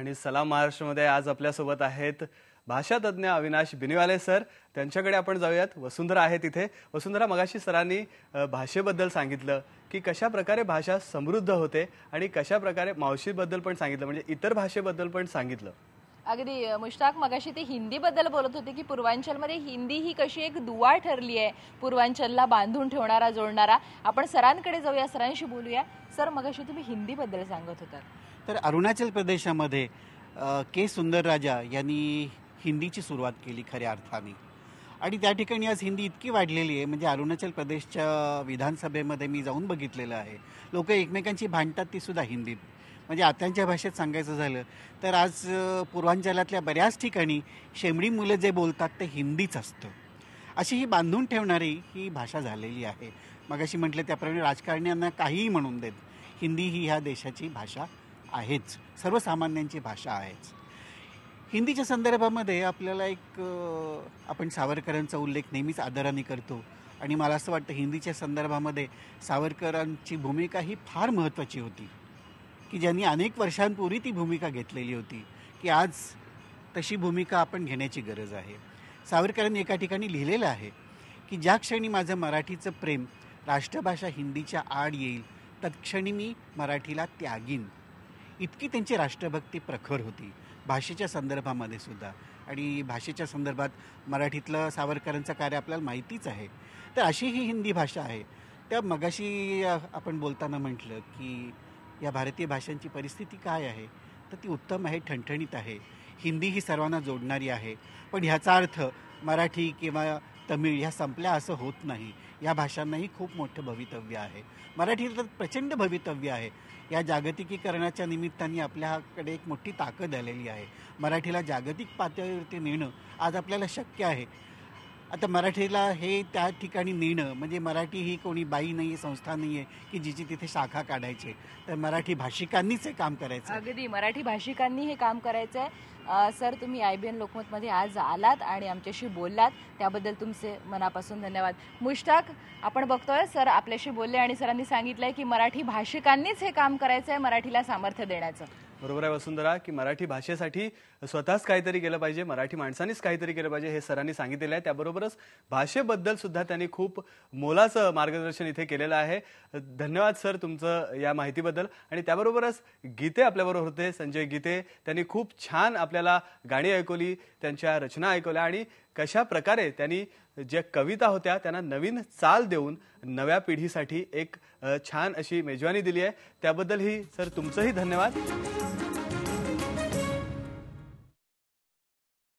आणि सलाम महाराष्ट्रमध्ये आज आपल्यासोबत आहेत भाषातज्ञ अविनाश बिनीवाले सर। त्यांच्याकडे आपण जाऊयात। वसुंधरा आहे तिथे। वसुंधरा, मगाशी सरांनी भाषेबद्दल सांगितलं की कशा प्रकारे भाषा समृद्ध होते आणि कशा प्रकारे मावशीबद्दल पण सांगितलं, म्हणजे इतर भाषेबद्दल पण सांगितलं। अगदी मुश्ताक मगाशी ते हिंदी बद्दल बोलत होते की पूर्वांचलमध्ये हिंदी ही कशी एक दुवा ठरली आहे, पूर्वांचलला बांधून ठेवणारा, जोडणारा। आपण सरांकडे जाऊया, सरांशी बोलूया। सर, मगाशी तुम्ही हिंदी बद्दल सांगत होतात। तर अरुणाचल प्रदेशामध्ये के सुंदरराजा यांनी हिंदीची सुरुवात केली खऱ्या अर्थाने, आणि त्या ठिकाणी आज हिंदी इतकी वाढलेली आहे, म्हणजे अरुणाचल प्रदेशच्या विधानसभेमध्ये मी जाऊन बघितलेलं आहे। लोक एकमेकांची भांडतात ती सुद्धा हिंदीत। म्हणजे आत्यांच्या भाषेत सांगायचं झालं तर आज पूर्वांचलातल्या बऱ्याच ठिकाणी शेमडी मुलं जे बोलतात ते हिंदीच असतं। अशी ही बांधून ठेवणारी ही भाषा झालेली आहे। मगाशी म्हटलं त्याप्रमाणे राजकारण्यांना काहीही म्हणून देत, हिंदी ही ह्या देशाची भाषा आहेच, सर्वसामान्यांची भाषा आहेच। हिंदीच्या संदर्भामध्ये आपल्याला आपण सावरकरांचा उल्लेख नेहमीच आदराने करतो, आणि मला असं वाटतं हिंदीच्या संदर्भामध्ये सावरकरांची भूमिका ही फार महत्त्वाची होती, की ज्यांनी अनेक वर्षांपूर्वी ती भूमिका घेतलेली होती, की आज तशी भूमिका आपण घेण्याची गरज आहे। सावरकरांनी एका ठिकाणी लिहिलेलं आहे की ज्या क्षणी माझं मराठीचं प्रेम राष्ट्रभाषा हिंदीच्या आड येईल तत्क्षणी मी मराठीला त्यागीन। इतकी त्यांची राष्ट्रभक्ती प्रखर होती भाषेच्या संदर्भामध्ये सुद्धा, आणि भाषेच्या संदर्भात मराठीतलं सावरकरांचं कार्य आपल्याला माहितीच आहे। तर अशी ही हिंदी भाषा आहे। त्या मगाशी आपण बोलताना म्हटलं की या भारतीय भाषांची परिस्थिती काय आहे, तर ती उत्तम आहे, ठणठणीत आहे। हिंदी ही सर्वांना जोडणारी आहे, पण ह्याचा अर्थ मराठी किंवा तमिळ ह्या संपल्या असं होत नाही। या भाषांनाही खूप मोठं भवितव्य आहे, मराठीला तर प्रचंड भवितव्य आहे। या जागतिकीकरणाच्या निमित्ताने आपल्याकडे एक मोठी ताकद आलेली आहे। मराठीला जागतिक पातळीवरती नेणं आज आपल्याला शक्य आहे। आता मराठीला हे त्या ठिकाणी नेणं म्हणजे मराठी ही कोणी बाई नाही आहे, संस्था नाही आहे की जिची तिथे शाखा काढायची, तर मराठी भाषिकांनीच हे काम करायचं। अगदी मराठी भाषिकांनी हे काम करायचं आहे। सर, तुम्ही IBN लोकमतमध्ये आज आलात आणि आमच्याशी बोललात, त्याबद्दल तुमचे मनापासून धन्यवाद। मुश्ताक, आपण बघतोय सर आपल्याशी बोलले आणि सरांनी सांगितलंय की मराठी भाषिकांनीच हे काम करायचं आहे, मराठीला सामर्थ्य देण्याचं। बरोबर आहे वसुंधरा, की मराठी भाषेसाठी स्वतःच काहीतरी केलं पाहिजे, मराठी माणसांनीच काहीतरी केलं पाहिजे, हे सरांनी सांगितलेलं आहे। त्याबरोबरच भाषेबद्दल सुद्धा त्यांनी खूप मोलाचं मार्गदर्शन इथे केलेलं आहे। धन्यवाद सर तुमचं या माहितीबद्दल। आणि त्याबरोबरच गीते आपल्याबरोबर होते, संजय गीते। त्यांनी खूप छान आपल्याला गाणी ऐकवली, त्यांच्या रचना ऐकवल्या, आणि कशा प्रकारे त्यांनी ज्या कविता होत्या त्यांना नवीन चाल देऊन नव्या पिढीसाठी एक छान अशी मेजवानी दिली आहे। त्याबद्दलही सर तुमचंही धन्यवाद।